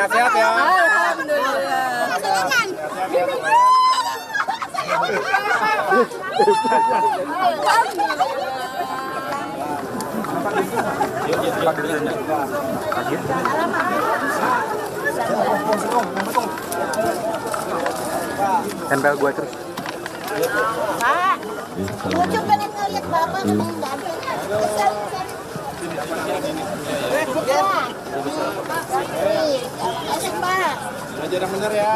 Sehat-sehat ya. Tempel gue terus. Pak, lucu pengen ngeliat bapak ngomong ganteng. Asik Pak. Belajar yang benar ya.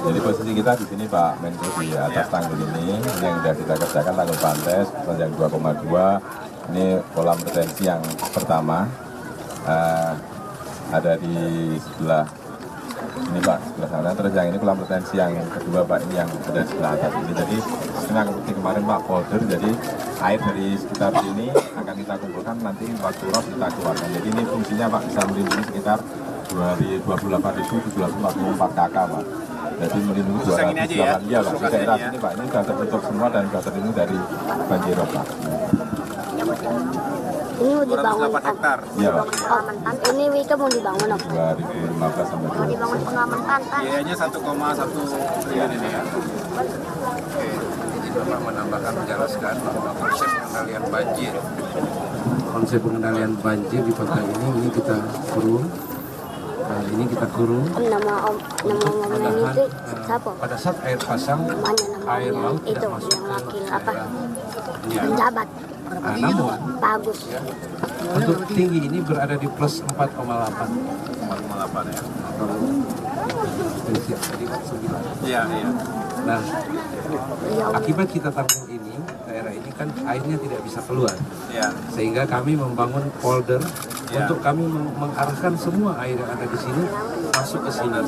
Jadi posisi kita di sini Pak Menko di atas tanggul ini yang sudah kita kerjakan tanggul pantai sepanjang 2,2. Ini kolam retensi yang pertama ada di sebelah ini Pak, sebelah sana. Terus yang ini kolam retensi yang kedua Pak, ini yang ada di sebelah atas ini. Jadi setengah seperti kemarin Pak folder, jadi air dari sekitar sini akan kita kumpulkan nanti waktu rob kita keluarkan. Jadi ini fungsinya Pak bisa melindungi sekitar 28.744 kakak Pak. Jadi melindungi 208 ya Pak. Di daerah sini Pak, ini sudah tertutup semua dan sudah terlindungi dari banjir rob Pak. Ini mau dibangun 8 hektar. Iya Pak. pengaman pantai. Ini Wika mau dibangun apa? 2015 sampai Mau dibangun pengaman pantai. Biayanya 1,1 triliun ini ya. Bapak menambahkan menjelaskan bahwa konsep pengendalian banjir di pantai ini kita kurung. Nah, ini kita kurung. Nama ngomongnya itu siapa? Pada saat air pasang, Mana air namanya? laut Itu tidak masuk yang ke wakil apa? ya. Penjabat. Nah, namun Bagus. untuk tinggi ini berada di plus 4,8. 4,8 ya. Prinsip tadi 9. Iya, iya. Nah, Ya, akibat kita tampung ini, daerah ini kan airnya tidak bisa keluar. Iya. Sehingga kami membangun folder Ya. untuk kami mengarahkan semua air yang ada di sini masuk ke sini.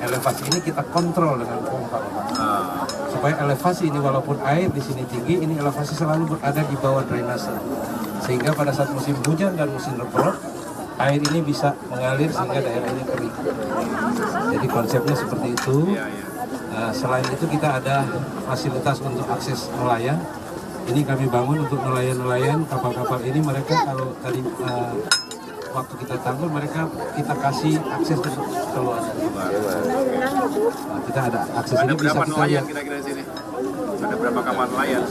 Elevasi ini kita kontrol dengan pompa. Supaya elevasi ini walaupun air di sini tinggi, ini elevasi selalu berada di bawah drainase. Sehingga pada saat musim hujan dan musim rebrok, air ini bisa mengalir sehingga daerah ini kering. Jadi konsepnya seperti itu. Selain itu kita ada fasilitas untuk akses nelayan. Ini kami bangun untuk nelayan-nelayan, kapal-kapal ini mereka kalau tadi waktu kita tanggul mereka kita kasih akses untuk keluar. Kita ada akses Ada ini bisa berapa kita nelayan lihat. kira-kira di sini? Ada berapa kapal nelayan?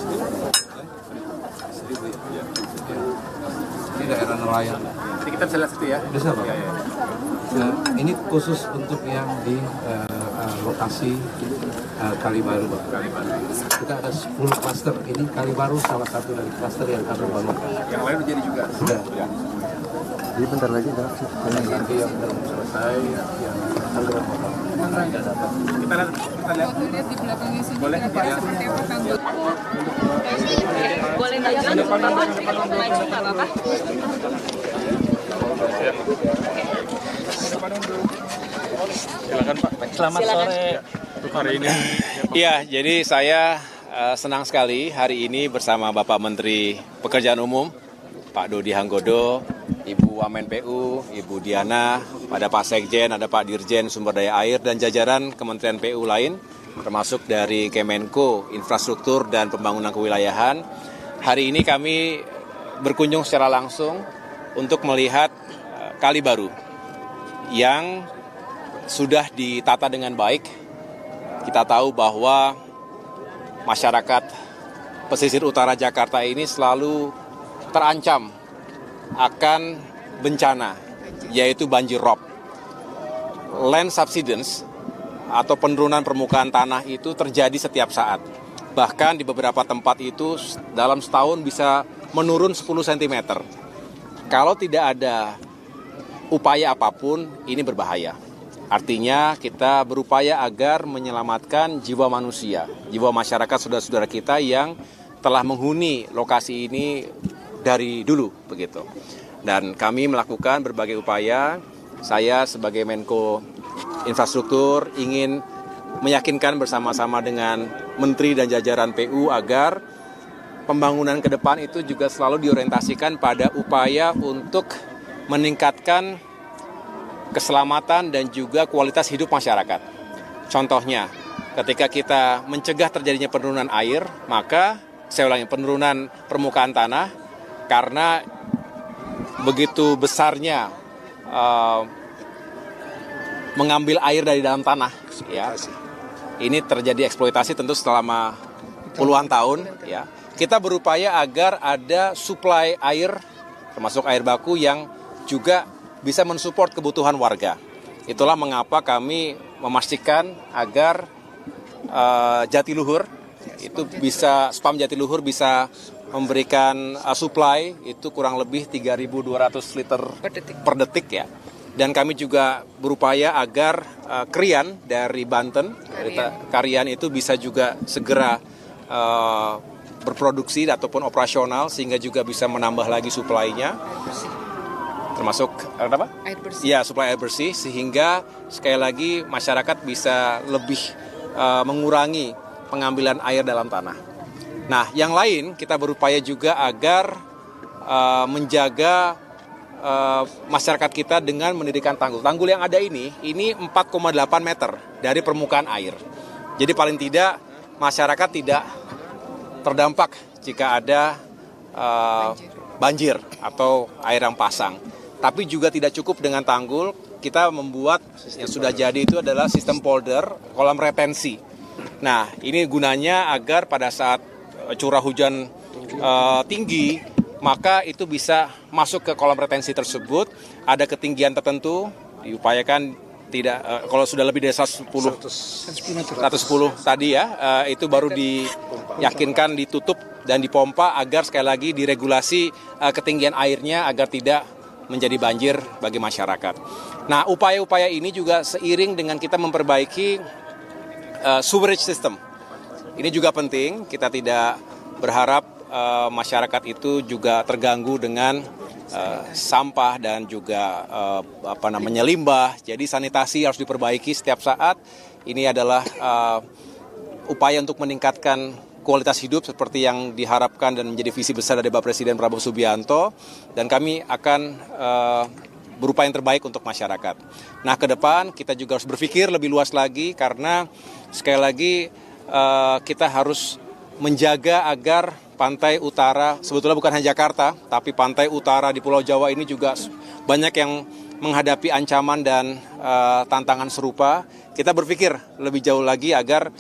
Ini daerah nelayan. Jadi kita bisa lihat situ ya. Bisa Pak? Iya, iya. Nah, ini khusus untuk yang di lokasi Kalibaru Pak. Kita ada 10 klaster. Ini Kalibaru salah satu dari klaster yang kami bangun. Yang lain udah jadi juga. Sudah. Jadi bentar lagi dah sih. Nanti yang belum selesai, yang anggaran Bapak. Kita lihat di belakangnya sini Boleh, kira-kira ya. seperti apa tanggul. Boleh majukan Bapak sedikit maju nggak Bapak? Silakan Pak. Selamat sore. Hari ini. Iya, jadi saya senang sekali hari ini bersama Bapak Menteri Pekerjaan Umum, Pak Dodi Hanggodo, Ibu Wamen PU, Ibu Diana, ada Pak Sekjen, ada Pak Dirjen Sumber Daya Air, dan jajaran Kementerian PU lain, termasuk dari Kemenko, Infrastruktur dan Pembangunan Kewilayahan. Hari ini kami berkunjung secara langsung untuk melihat Kali Baru yang sudah ditata dengan baik. Kita tahu bahwa masyarakat pesisir utara Jakarta ini selalu terancam akan bencana, yaitu banjir rob. Land subsidence atau penurunan permukaan tanah itu terjadi setiap saat. Bahkan di beberapa tempat itu dalam setahun bisa menurun 10 cm. Kalau tidak ada upaya apapun, ini berbahaya. Artinya kita berupaya agar menyelamatkan jiwa manusia, jiwa masyarakat saudara-saudara kita yang telah menghuni lokasi ini dari dulu begitu. Dan kami melakukan berbagai upaya. Saya sebagai Menko Infrastruktur ingin meyakinkan bersama-sama dengan Menteri dan jajaran PU agar pembangunan ke depan itu juga selalu diorientasikan pada upaya untuk meningkatkan keselamatan dan juga kualitas hidup masyarakat. Contohnya, ketika kita mencegah terjadinya penurunan air, maka saya ulangi, penurunan permukaan tanah karena begitu besarnya mengambil air dari dalam tanah, ya. Ini terjadi eksploitasi tentu selama puluhan tahun, ya. Kita berupaya agar ada suplai air, termasuk air baku yang juga bisa mensupport kebutuhan warga. Itulah mengapa kami memastikan agar Jatiluhur itu bisa, spam Jatiluhur bisa memberikan supply itu kurang lebih 3.200 liter per detik, ya. Dan kami juga berupaya agar Krian dari Banten, Karian itu bisa juga segera berproduksi ataupun operasional sehingga juga bisa menambah lagi suplainya. Termasuk apa? Air bersih. Ya, suplai air bersih sehingga sekali lagi masyarakat bisa lebih mengurangi pengambilan air dalam tanah. Nah, yang lain kita berupaya juga agar menjaga masyarakat kita dengan mendirikan tanggul. Tanggul yang ada ini 4,8 meter dari permukaan air. Jadi paling tidak masyarakat tidak terdampak jika ada banjir atau air yang pasang. Tapi juga tidak cukup dengan tanggul, kita membuat yang sudah jadi itu adalah sistem polder, kolam retensi. Nah, ini gunanya agar pada saat curah hujan tinggi, maka itu bisa masuk ke kolam retensi tersebut, ada ketinggian tertentu, diupayakan tidak, kalau sudah lebih dari 110 tadi ya, itu baru diyakinkan ditutup dan dipompa agar sekali lagi diregulasi ketinggian airnya agar tidak menjadi banjir bagi masyarakat. Nah, upaya-upaya ini juga seiring dengan kita memperbaiki sewerage system. Ini juga penting, kita tidak berharap masyarakat itu juga terganggu dengan sampah dan juga limbah. Jadi sanitasi harus diperbaiki setiap saat. Ini adalah upaya untuk meningkatkan kualitas hidup seperti yang diharapkan dan menjadi visi besar dari Bapak Presiden Prabowo Subianto. Dan kami akan berupaya yang terbaik untuk masyarakat. Nah, ke depan kita juga harus berpikir lebih luas lagi karena sekali lagi kita harus menjaga agar pantai utara, sebetulnya bukan hanya Jakarta, tapi pantai utara di Pulau Jawa ini juga banyak yang menghadapi ancaman dan tantangan serupa. Kita berpikir lebih jauh lagi agar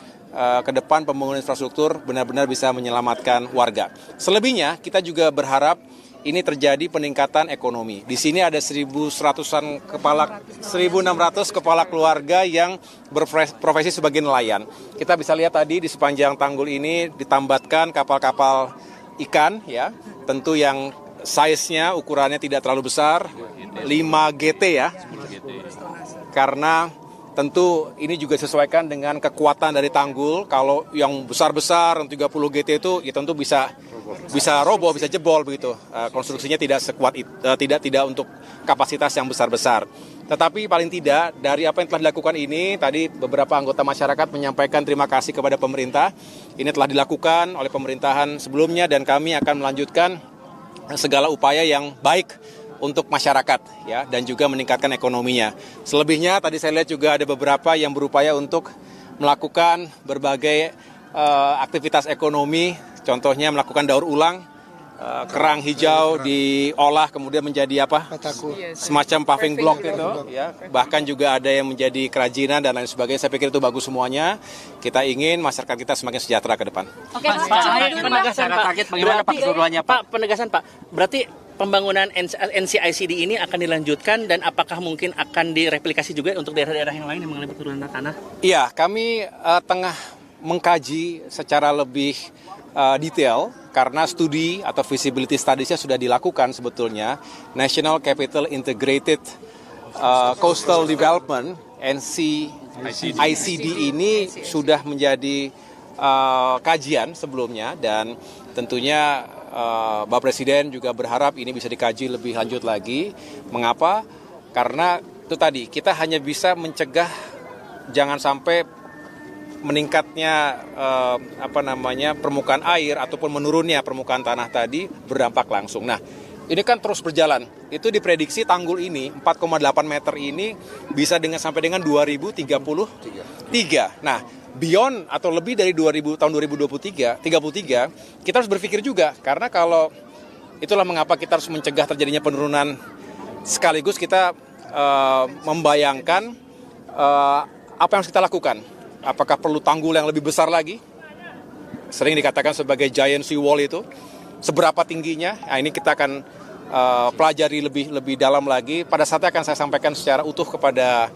ke depan pembangunan infrastruktur benar-benar bisa menyelamatkan warga. Selebihnya kita juga berharap ini terjadi peningkatan ekonomi. Di sini ada 1.600 kepala keluarga yang berprofesi sebagai nelayan. Kita bisa lihat tadi di sepanjang tanggul ini ditambatkan kapal-kapal ikan, ya. Tentu yang size-nya, ukurannya tidak terlalu besar, 5 GT ya. Karena tentu ini juga disesuaikan dengan kekuatan dari tanggul. Kalau yang besar-besar, 30 GT itu ya tentu bisa roboh, bisa jebol begitu. Konstruksinya tidak sekuat tidak untuk kapasitas yang besar-besar. Tetapi paling tidak dari apa yang telah dilakukan ini, tadi beberapa anggota masyarakat menyampaikan terima kasih kepada pemerintah. Ini telah dilakukan oleh pemerintahan sebelumnya dan kami akan melanjutkan segala upaya yang baik untuk masyarakat, ya, dan juga meningkatkan ekonominya. Selebihnya tadi saya lihat juga ada beberapa yang berupaya untuk melakukan berbagai aktivitas ekonomi. Contohnya melakukan daur ulang, kerang hijau diolah kemudian menjadi semacam paving block itu, ya. Bahkan juga ada yang menjadi kerajinan dan lain sebagainya. Saya pikir itu bagus semuanya. Kita ingin masyarakat kita semakin sejahtera ke depan. Oke, Pak, penegasan Pak. Bagaimana Pak keseluruhannya Pak? Penegasan Pak. Berarti pembangunan NCICD ini akan dilanjutkan dan apakah mungkin akan direplikasi juga untuk daerah-daerah yang lain yang mengalami penurunan tanah? Iya, kami tengah mengkaji secara lebih detail karena studi atau feasibility studies-nya sudah dilakukan sebetulnya. National Capital Integrated Coastal Development NCICD ini sudah menjadi kajian sebelumnya dan tentunya Bapak Presiden juga berharap ini bisa dikaji lebih lanjut lagi. Mengapa? Karena itu tadi kita hanya bisa mencegah jangan sampai meningkatnya permukaan air ataupun menurunnya permukaan tanah tadi berdampak langsung. Nah, ini kan terus berjalan. Itu diprediksi tanggul ini 4,8 meter ini bisa sampai dengan 2033. Nah, beyond atau lebih dari tahun 2033, kita harus berpikir juga. Karena kalau itulah mengapa kita harus mencegah terjadinya penurunan, sekaligus kita membayangkan apa yang harus kita lakukan. Apakah perlu tanggul yang lebih besar lagi? Sering dikatakan sebagai giant sea wall itu. Seberapa tingginya? Nah, ini kita akan pelajari lebih dalam lagi. Pada saatnya akan saya sampaikan secara utuh kepada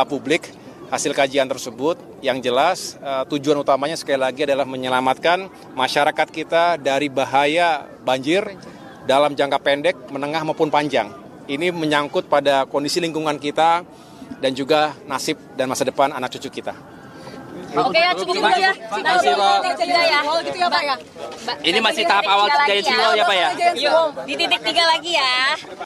publik hasil kajian tersebut. Yang jelas tujuan utamanya sekali lagi adalah menyelamatkan masyarakat kita dari bahaya banjir dalam jangka pendek, menengah maupun panjang. Ini menyangkut pada kondisi lingkungan kita dan juga nasib dan masa depan anak cucu kita. Oke ya, cukup dulu ya. Makasih, Pak. Gitu ya, Pak ya. Ini masih tahap awal Giant Sea Wall ya Pak ya? Yuk, di titik 3 lagi ya.